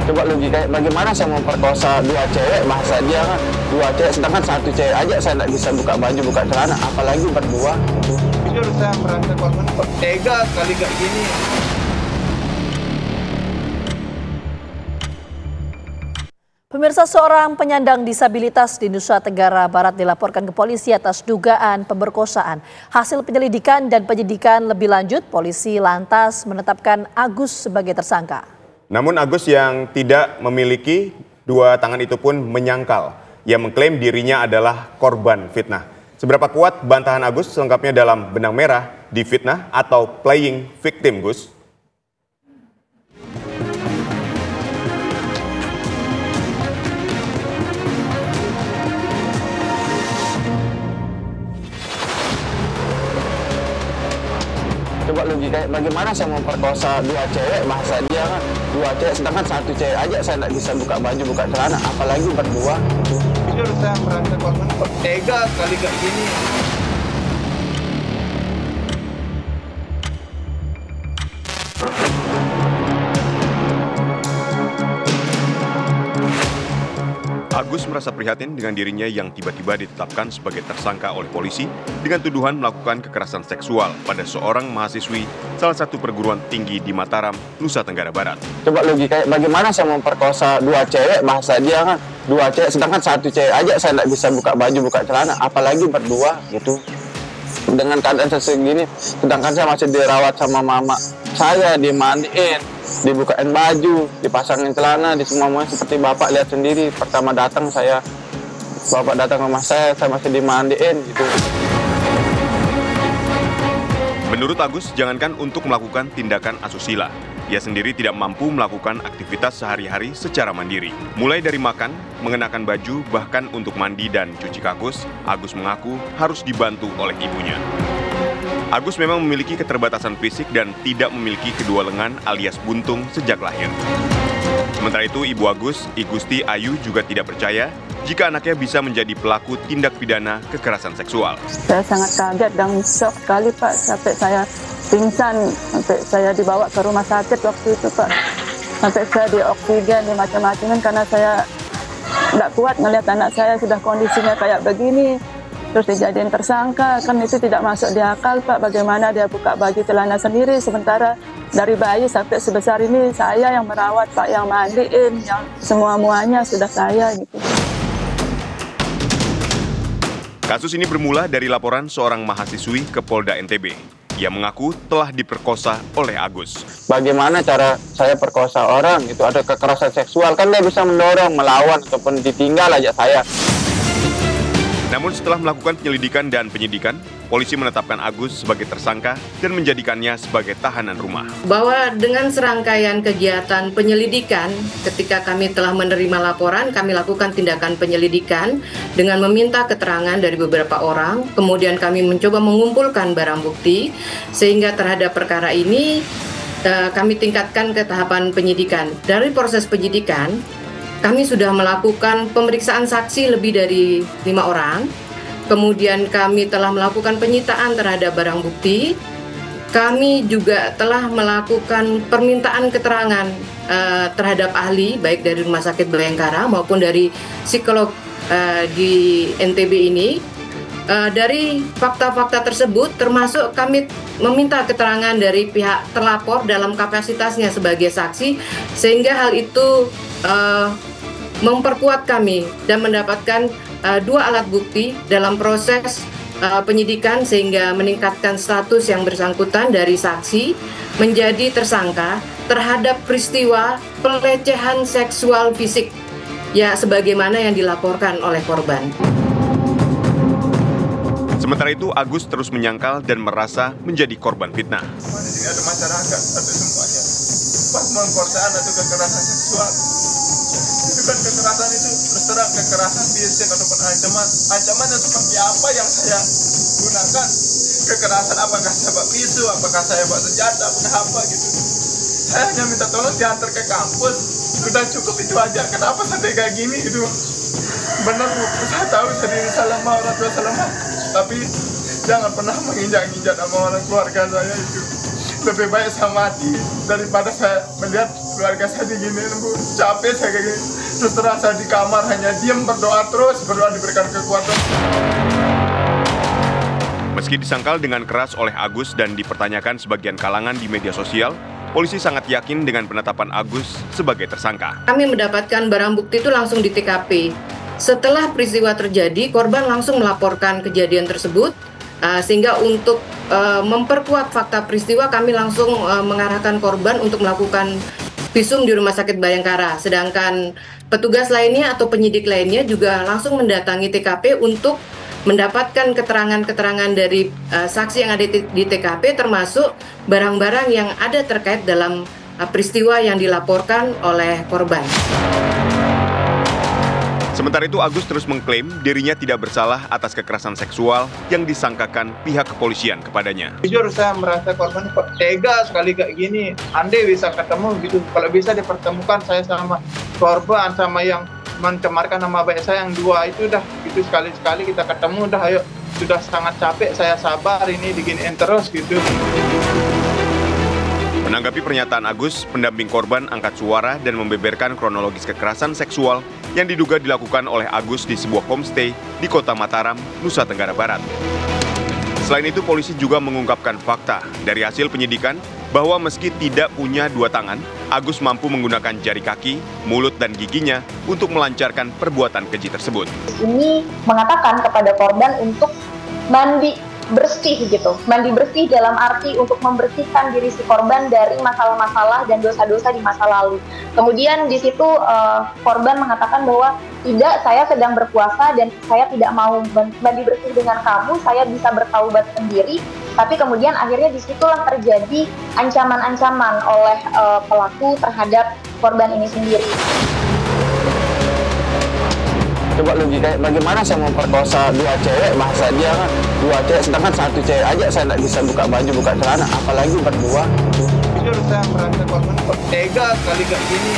Coba logika, bagaimana saya memperkosa dua cewek, bahasa dia kan dua cewek, sedangkan satu cewek aja saya nggak bisa buka baju, buka celana, apalagi berdua. Jujur saya merasa korban tega kali kayak gini. Pemirsa, seorang penyandang disabilitas di Nusa Tenggara Barat dilaporkan ke polisi atas dugaan pemerkosaan. Hasil penyelidikan dan penyidikan lebih lanjut, polisi lantas menetapkan Agus sebagai tersangka. Namun Agus yang tidak memiliki dua tangan itu pun menyangkal. Ia mengklaim dirinya adalah korban fitnah. Seberapa kuat bantahan Agus selengkapnya dalam Benang Merah di Fitnah atau Playing Victim, Gus? Coba logika, bagaimana saya memperkosa dua cewek, bahasa dia kan dua cewek, sedangkan satu cewek aja saya nggak bisa buka baju, buka celana, apalagi berdua. Jujur saya merasa korban tega kali kayak gini. Agus merasa prihatin dengan dirinya yang tiba-tiba ditetapkan sebagai tersangka oleh polisi dengan tuduhan melakukan kekerasan seksual pada seorang mahasiswi salah satu perguruan tinggi di Mataram, Nusa Tenggara Barat. Coba logika, bagaimana saya memperkosa dua cewek, bahasa dia kan dua cewek, sedangkan satu cewek aja saya nggak bisa buka baju, buka celana, apalagi berdua gitu. Dengan keadaan segini, sedangkan saya masih dirawat sama mama saya, dimandiin, dibukain baju, dipasangin celana, di semuanya seperti bapak lihat sendiri. Pertama datang bapak datang ke rumah saya masih dimandiin gitu. Menurut Agus, jangankan untuk melakukan tindakan asusila, ia sendiri tidak mampu melakukan aktivitas sehari-hari secara mandiri. Mulai dari makan, mengenakan baju, bahkan untuk mandi dan cuci kakus, Agus mengaku harus dibantu oleh ibunya. Agus memang memiliki keterbatasan fisik dan tidak memiliki kedua lengan alias buntung sejak lahir. Sementara itu, Ibu Agus, I Gusti Ayu juga tidak percaya jika anaknya bisa menjadi pelaku tindak pidana kekerasan seksual. Saya sangat kaget dan shock sekali, Pak, sampai saya pingsan, sampai saya dibawa ke rumah sakit waktu itu, Pak. Sampai saya di oksigen, di macam-macam, karena saya tidak kuat ngelihat anak saya sudah kondisinya kayak begini. Terus dijadiin tersangka, kan itu tidak masuk di akal, Pak. Bagaimana dia buka baju celana sendiri, sementara dari bayi sampai sebesar ini saya yang merawat, Pak, yang mandiin, yang semua-muanya sudah saya gitu. Kasus ini bermula dari laporan seorang mahasiswi ke Polda NTB. Ia mengaku telah diperkosa oleh Agus. Bagaimana cara saya perkosa orang, itu ada kekerasan seksual, kan dia bisa mendorong, melawan, ataupun ditinggal aja saya. Namun setelah melakukan penyelidikan dan penyidikan, polisi menetapkan Agus sebagai tersangka dan menjadikannya sebagai tahanan rumah. Bahwa dengan serangkaian kegiatan penyelidikan, ketika kami telah menerima laporan, kami lakukan tindakan penyelidikan dengan meminta keterangan dari beberapa orang, kemudian kami mencoba mengumpulkan barang bukti, sehingga terhadap perkara ini kami tingkatkan ke tahapan penyidikan. Dari proses penyidikan, kami sudah melakukan pemeriksaan saksi lebih dari 5 orang. Kemudian kami telah melakukan penyitaan terhadap barang bukti. Kami juga telah melakukan permintaan keterangan terhadap ahli, baik dari Rumah Sakit Bayangkara maupun dari psikolog di NTB ini. Dari fakta-fakta tersebut, termasuk kami meminta keterangan dari pihak terlapor dalam kapasitasnya sebagai saksi, sehingga hal itu memperkuat kami dan mendapatkan 2 alat bukti dalam proses penyidikan, sehingga meningkatkan status yang bersangkutan dari saksi menjadi tersangka terhadap peristiwa pelecehan seksual fisik, ya sebagaimana yang dilaporkan oleh korban. Sementara itu, Agus terus menyangkal dan merasa menjadi korban fitnah. Di ada masyarakat atau semuanya pas pemerkosaan atau kekerasan seksual, itu kan kekerasan itu terus terang kekerasan fisik ataupun ancaman seperti apa yang saya gunakan. Kekerasan apakah saya bawa pisau, apakah saya bawa senjata, apakah apa gitu. Saya hanya minta tolong diantar ke kampus, sudah cukup itu aja. Kenapa sampai kayak gini gitu? Benar Bu, saya tahu saya salah orang tua salah, tapi jangan pernah menginjak-injak sama orang keluarga saya itu. Lebih baik saya mati daripada saya melihat keluarga saya diginiin, Bu. Capek saya kayak gini. Terus terang saya di kamar hanya diam, berdoa terus, berdoa diberikan kekuatan. Meski disangkal dengan keras oleh Agus dan dipertanyakan sebagian kalangan di media sosial, polisi sangat yakin dengan penetapan Agus sebagai tersangka. Kami mendapatkan barang bukti itu langsung di TKP. Setelah peristiwa terjadi, korban langsung melaporkan kejadian tersebut, sehingga untuk memperkuat fakta peristiwa, kami langsung mengarahkan korban untuk melakukan visum di Rumah Sakit Bayangkara. Sedangkan petugas lainnya atau penyidik lainnya juga langsung mendatangi TKP untuk mendapatkan keterangan-keterangan dari saksi yang ada di TKP, termasuk barang-barang yang ada terkait dalam peristiwa yang dilaporkan oleh korban. Sementara itu, Agus terus mengklaim dirinya tidak bersalah atas kekerasan seksual yang disangkakan pihak kepolisian kepadanya. Jujur saya merasa korban kok tega sekali kayak gini. Andai bisa ketemu gitu, kalau bisa dipertemukan saya sama korban, sama yang mencemarkan nama baik saya yang dua itu udah gitu, sekali-sekali kita ketemu udah ayo, sudah sangat capek saya sabar ini diginiin terus gitu. Menanggapi pernyataan Agus, pendamping korban angkat suara dan membeberkan kronologis kekerasan seksual yang diduga dilakukan oleh Agus di sebuah homestay di Kota Mataram, Nusa Tenggara Barat. Selain itu, polisi juga mengungkapkan fakta dari hasil penyidikan bahwa meski tidak punya dua tangan, Agus mampu menggunakan jari kaki, mulut, dan giginya untuk melancarkan perbuatan keji tersebut. Ini mengatakan kepada korban untuk mandi bersih gitu. Mandi bersih dalam arti untuk membersihkan diri si korban dari masalah-masalah dan dosa-dosa di masa lalu. Kemudian di situ korban mengatakan bahwa tidak, saya sedang berpuasa dan saya tidak mau mandi bersih dengan kamu, saya bisa bertaubat sendiri. Tapi kemudian akhirnya disitulah terjadi ancaman-ancaman oleh pelaku terhadap korban ini sendiri. Coba logika, bagaimana saya memperkosa dua cewek, bahasa dia kan dua cewek, sedangkan satu cewek aja saya nggak bisa buka baju, buka celana, apalagi berdua. Jujur saya merasa korban kok tega sekali kayak gini.